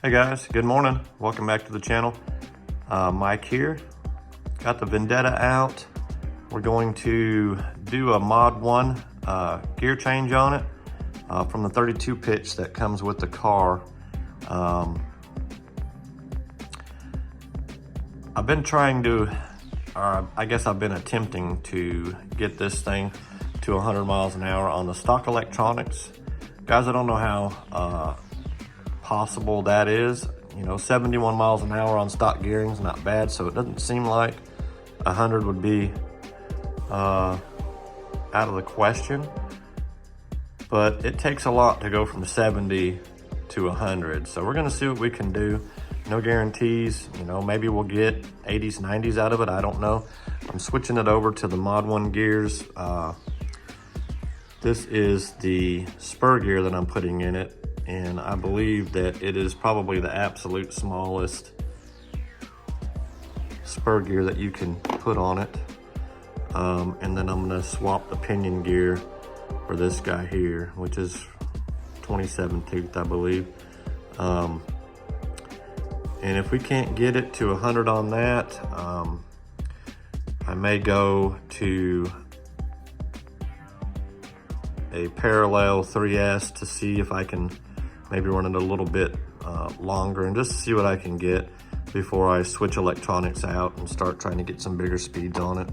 Hey guys, good morning. Welcome back to the channel. Mike here. Got the Vendetta out. We're going to do a Mod 1 gear change on it from the 32 pitch that comes with the car. I've been trying to, I guess I've been attempting to get this thing to 100 miles an hour on the stock electronics. Guys, I don't know how possible that is. You know, 71 miles an hour on stock gearing is not bad, so it doesn't seem like 100 would be out of the question. But it takes a lot to go from 70 to 100, so we're gonna see what we can do. No guarantees, you know, maybe we'll get 80s, 90s out of it, I don't know. I'm switching it over to the Mod 1 gears. This is the spur gear that I'm putting in it, and I believe that it is probably the absolute smallest spur gear that you can put on it. And then I'm gonna swap the pinion gear for this guy here, which is 27 tooth, I believe. And if we can't get it to 100 on that, I may go to a parallel 3S to see if I can maybe run it a little bit longer and just see what I can get before I switch electronics out and start trying to get some bigger speeds on it.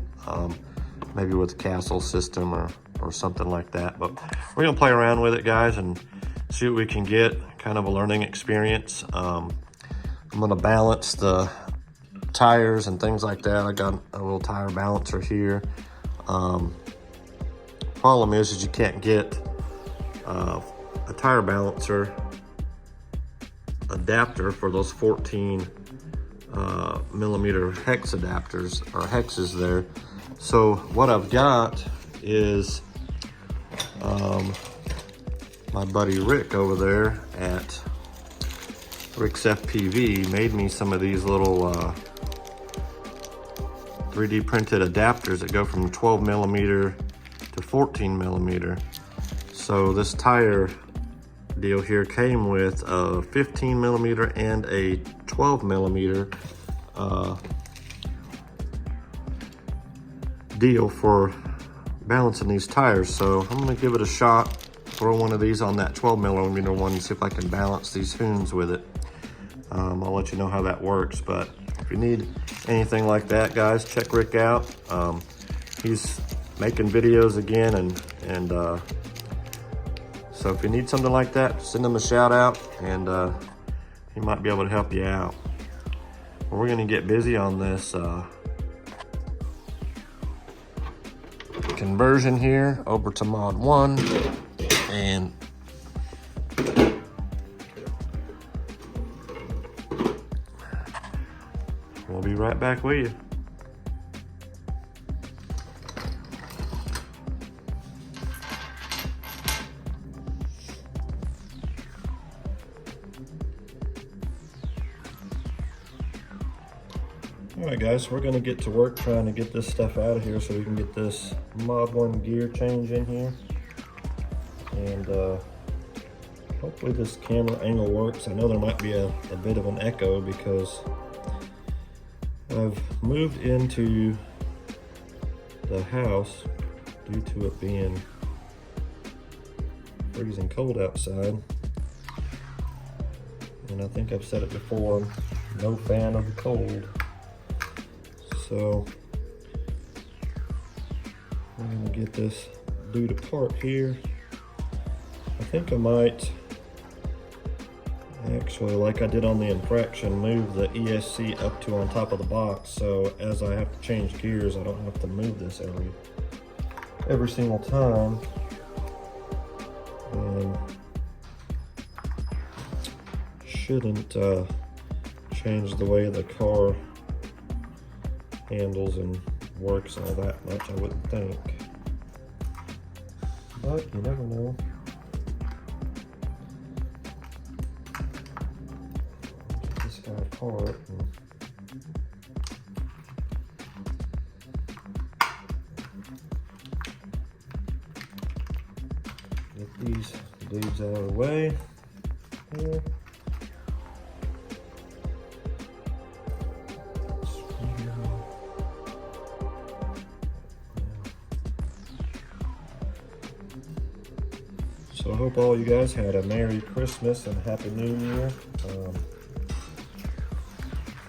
Maybe with a castle system or something like that. But we're gonna play around with it, guys, and see what we can get. Kind of a learning experience. I'm gonna balance the tires and things like that. I got a little tire balancer here. Problem is you can't get a tire balancer adapter for those 14 millimeter hex adapters or hexes there. So what I've got is my buddy Rick over there at Rick's FPV made me some of these little 3D printed adapters that go from 12 millimeter to 14 millimeter. So this tire deal here came with a 15 millimeter and a 12 millimeter deal for balancing these tires. So I'm gonna give it a shot, throw one of these on that 12 millimeter one and see if I can balance these hoons with it. I'll let you know how that works, but if you need anything like that, guys, check Rick out. He's making videos again, and so if you need something like that, send him a shout out, and he might be able to help you out. Well, we're gonna get busy on this conversion here over to Mod 1, and we'll be right back with you. All right, guys, we're gonna get to work trying to get this stuff out of here so we can get this Mod 1 gear change in here. And hopefully this camera angle works. I know there might be a bit of an echo because I've moved into the house due to it being freezing cold outside. And I think I've said it before, I'm no fan of the cold. So I'm gonna get this dude apart here. I think I might actually, like I did on the infraction, move the ESC up to on top of the box, so as I have to change gears, I don't have to move this every single time. And shouldn't change the way the car handles and works all that much, I wouldn't think. But you never know. Get this guy apart. Get these dudes out of the way here. So I hope all you guys had a Merry Christmas and Happy New Year.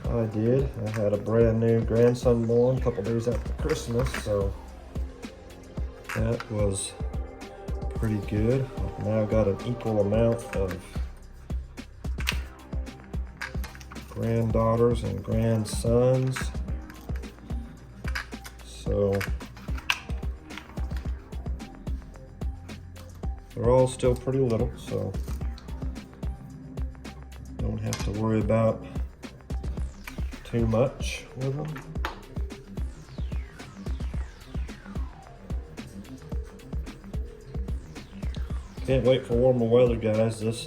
I did. I had a brand new grandson born a couple days after Christmas, so that was pretty good. I've now got an equal amount of granddaughters and grandsons. So they're all still pretty little, so don't have to worry about too much with them. Can't wait for warmer weather, guys. This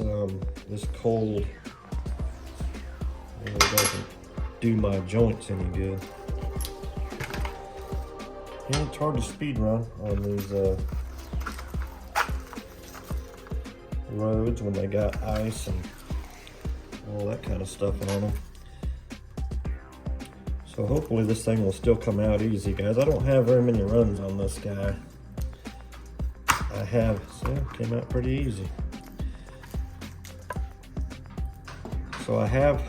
cold really doesn't do my joints any good. And it's hard to speed run on these roads when they got ice and all that kind of stuff on them. So hopefully this thing will still come out easy, guys. I don't have very many runs on this guy. I have, so it came out pretty easy. So I have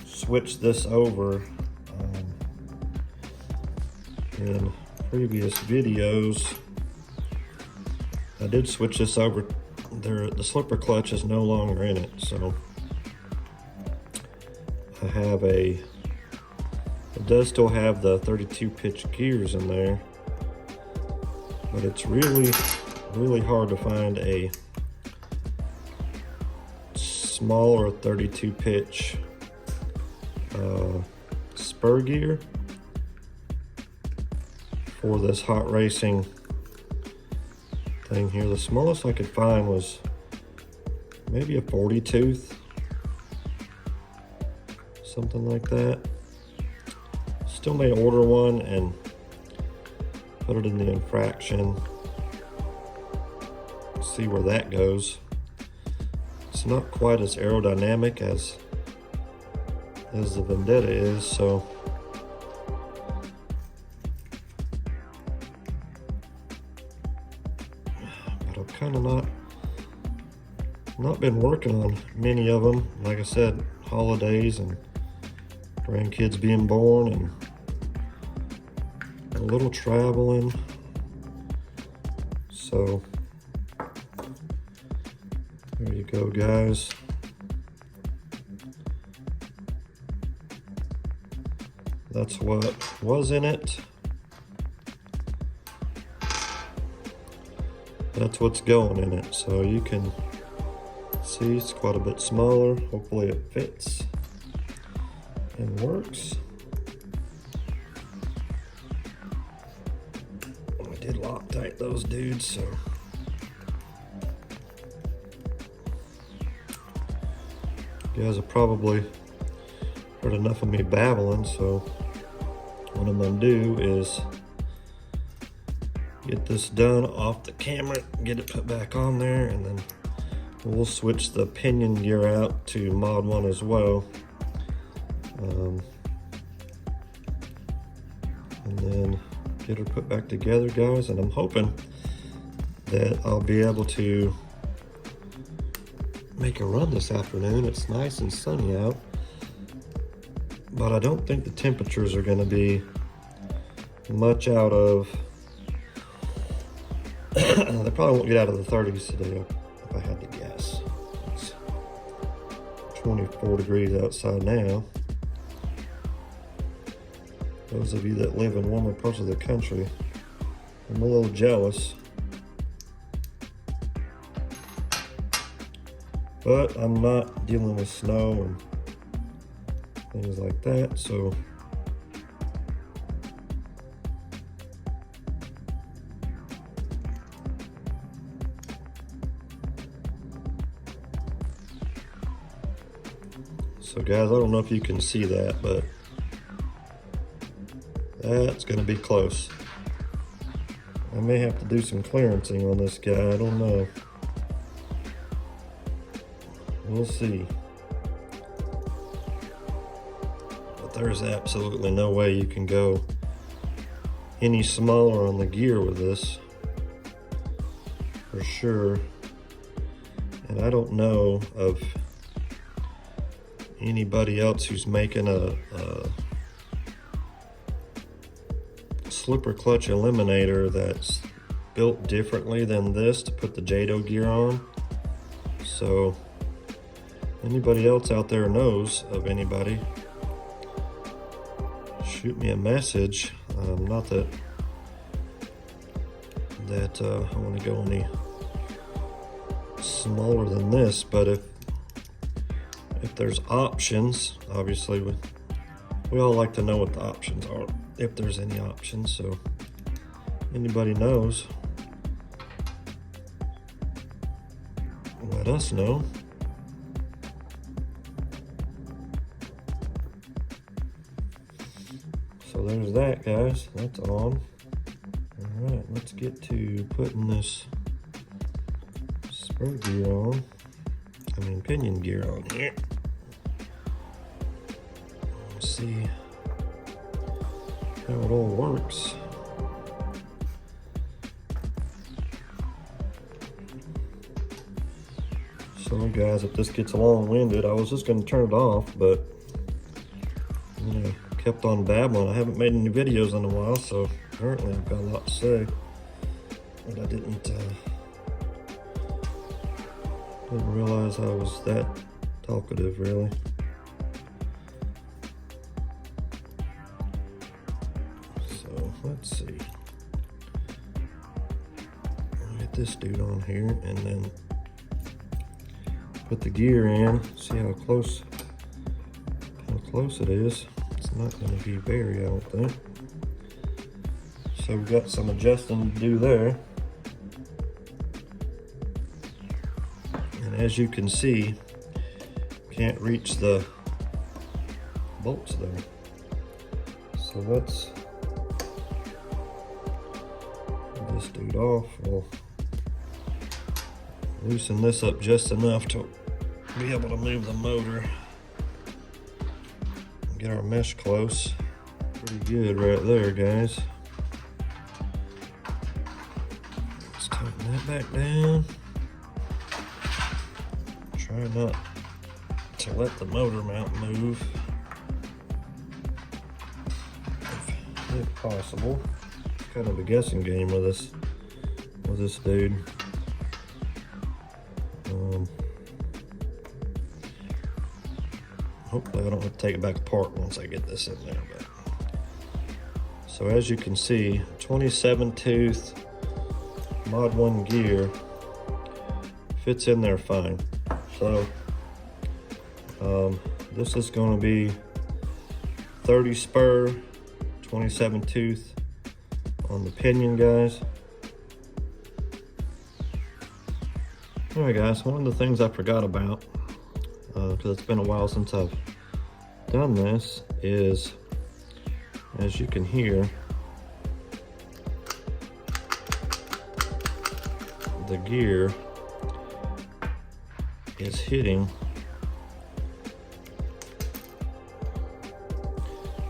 switched this over in previous videos. I did switch this over. The slipper clutch is no longer in it, so I have it does still have the 32 pitch gears in there, but it's really hard to find a smaller 32 pitch spur gear for this hot racing thing here. The smallest I could find was maybe a 40 tooth, something like that. Still may order one and put it in the infraction, see where that goes. It's not quite as aerodynamic as the Vendetta is, so but I've kind of not been working on many of them. Like I said, holidays and grandkids being born and a little traveling, so there you go, guys. That's what was in it. That's what's going in it. So you can see it's quite a bit smaller. Hopefully it fits and works. I did Loctite those dudes, so you guys have probably heard enough of me babbling, so what I'm gonna do is get this done off the camera, get it put back on there, and then we'll switch the pinion gear out to Mod 1 as well. And then get her put back together, guys, and I'm hoping that I'll be able to make a run this afternoon. It's nice and sunny out, but I don't think the temperatures are going to be much out of they probably won't get out of the 30s today if I had to guess. It's 24 degrees outside now. Those of you that live in warmer parts of the country, I'm a little jealous. But I'm not dealing with snow and things like that, so guys, I don't know if you can see that, but that's going to be close. I may have to do some clearancing on this guy, I don't know. We'll see. But there's absolutely no way you can go any smaller on the gear with this, for sure. And I don't know of anybody else who's making a slipper clutch eliminator that's built differently than this to put the JADO gear on. So anybody else out there knows of anybody, shoot me a message. Not that I want to go any smaller than this, but if there's options, obviously we all like to know what the options are, if there's any options. So anybody knows, let us know. So there's that, guys. That's on. All right, let's get to putting this spur gear on. I mean pinion gear on here. Let's see how it all works. Sorry guys if this gets long-winded. I was just going to turn it off, but you know, kept on babbling. I haven't made any videos in a while, so apparently I've got a lot to say, but I didn't realize I was that talkative, really. So let's see. I'll get this dude on here and then put the gear in. See how close it is. It's not going to be very, I don't think. So we've got some adjusting to do there. And as you can see, can't reach the bolts there. So let's get this dude off. We'll loosen this up just enough to be able to move the motor. Get our mesh close. Pretty good right there, guys. Let's tighten that back down. Try not to let the motor mount move if possible. It's kind of a guessing game with this dude. Hopefully I don't have to take it back apart once I get this in there. But so as you can see, 27 tooth Mod 1 gear fits in there fine. So this is going to be 30 spur, 27 tooth on the pinion, guys. All right, guys, one of the things I forgot about, because it's been a while since I've done this, is, as you can hear, the gear is hitting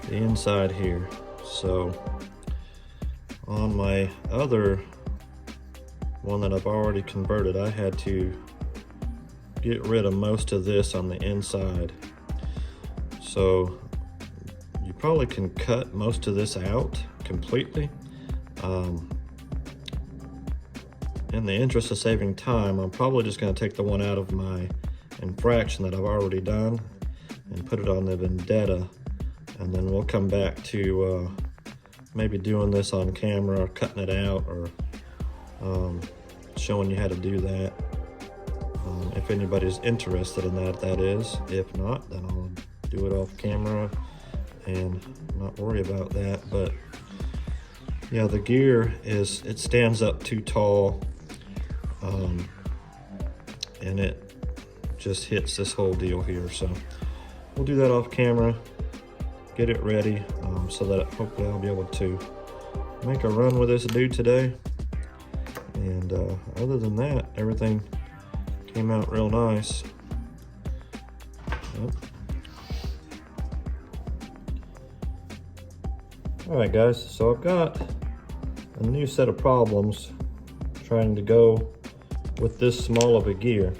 the inside here. So on my other one that I've already converted, I had to get rid of most of this on the inside. So you probably can cut most of this out completely. In the interest of saving time, I'm probably just going to take the one out of my infraction that I've already done and put it on the Vendetta, and then we'll come back to maybe doing this on camera or cutting it out, or showing you how to do that. If anybody's interested in that, that is. If not, then I'll do it off camera and not worry about that. But yeah, the gear it stands up too tall, and it just hits this whole deal here. So we'll do that off camera, get it ready, so that hopefully I'll be able to make a run with this dude today. And other than that, everything came out real nice. Yep. All right, guys, so I've got a new set of problems trying to go with this small of a gear.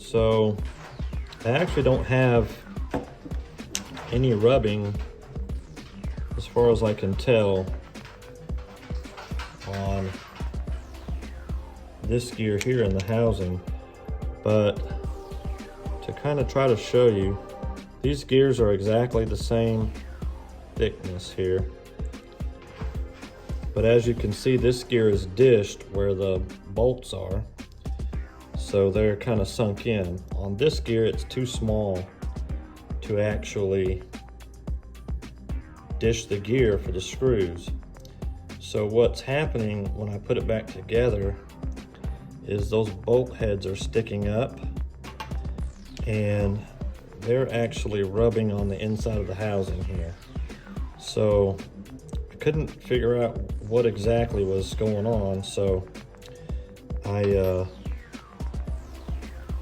So I actually don't have any rubbing, as far as I can tell, on this gear here in the housing. But to kind of try to show you, these gears are exactly the same thickness here. But as you can see, this gear is dished where the bolts are, so they're kind of sunk in. On this gear, it's too small to actually dish the gear for the screws. So what's happening when I put it back together is those bolt heads are sticking up, and they're actually rubbing on the inside of the housing here. So I couldn't figure out what exactly was going on, so I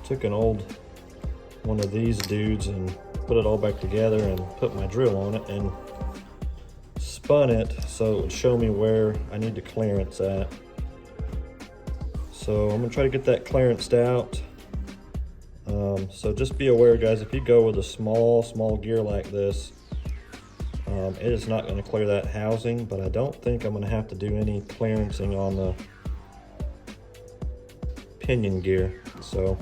took an old one of these dudes and put it all back together and put my drill on it and spun it so it would show me where I need the clearance at. So I'm gonna try to get that clearanced out. So just be aware, guys, if you go with a small gear like this, it is not going to clear that housing, but I don't think I'm going to have to do any clearancing on the pinion gear. So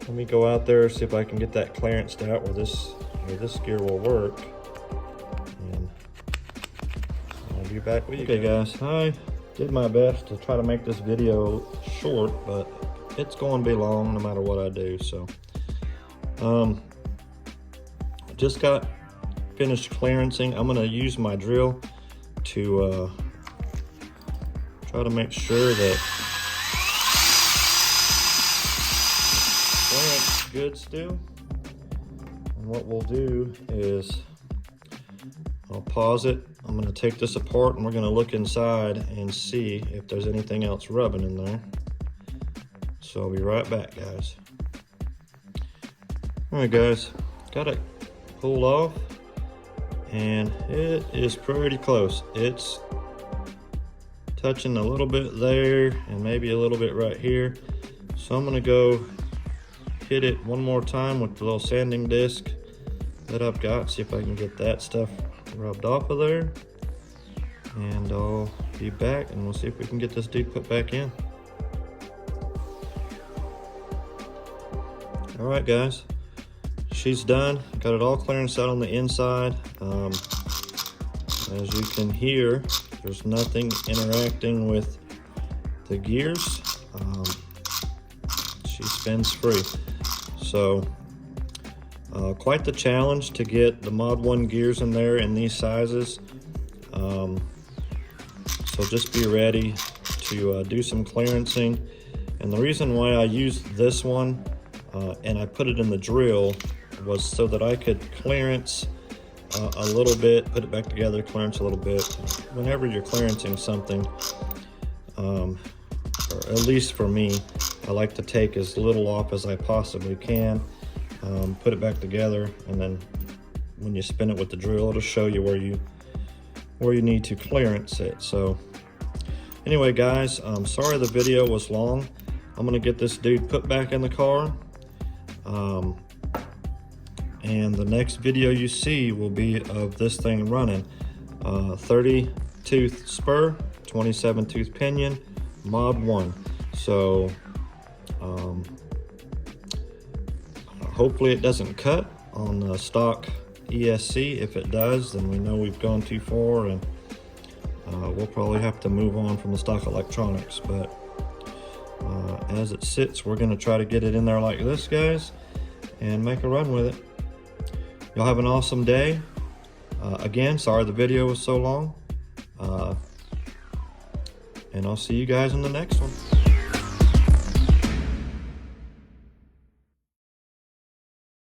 let me go out there, see if I can get that clearanced out where this gear will work, and I'll be back with you. Okay guys, I did my best to try to make this video short, but it's going to be long no matter what I do. So just got finished clearancing. I'm going to use my drill to try to make sure that clearance is good still. And what we'll do is I'll pause it. I'm going to take this apart and we're going to look inside and see if there's anything else rubbing in there. So I'll be right back, guys. All right, guys, got it pulled off, and it is pretty close. It's touching a little bit there and maybe a little bit right here. So I'm gonna go hit it one more time with the little sanding disc that I've got, see if I can get that stuff rubbed off of there. And I'll be back and we'll see if we can get this dude put back in. All right, guys, she's done. Got it all clearanced out on the inside. As you can hear, there's nothing interacting with the gears. She spins free. So quite the challenge to get the Mod 1 gears in there in these sizes. So just be ready to do some clearancing. And the reason why I used this one and I put it in the drill was so that I could clearance a little bit, put it back together, clearance a little bit. Whenever you're clearancing something, or at least for me, I like to take as little off as I possibly can, put it back together, and then when you spin it with the drill, it'll show you where you need to clearance it. So anyway, guys, I'm sorry the video was long. I'm gonna get this dude put back in the car. And the next video you see will be of this thing running. 30 tooth spur, 27 tooth pinion, Mod 1. So hopefully it doesn't cut on the stock ESC. If it does, then we know we've gone too far, and we'll probably have to move on from the stock electronics. But as it sits, we're going to try to get it in there like this, guys, and make a run with it. Y'all have an awesome day. Again, sorry the video was so long, and I'll see you guys in the next one.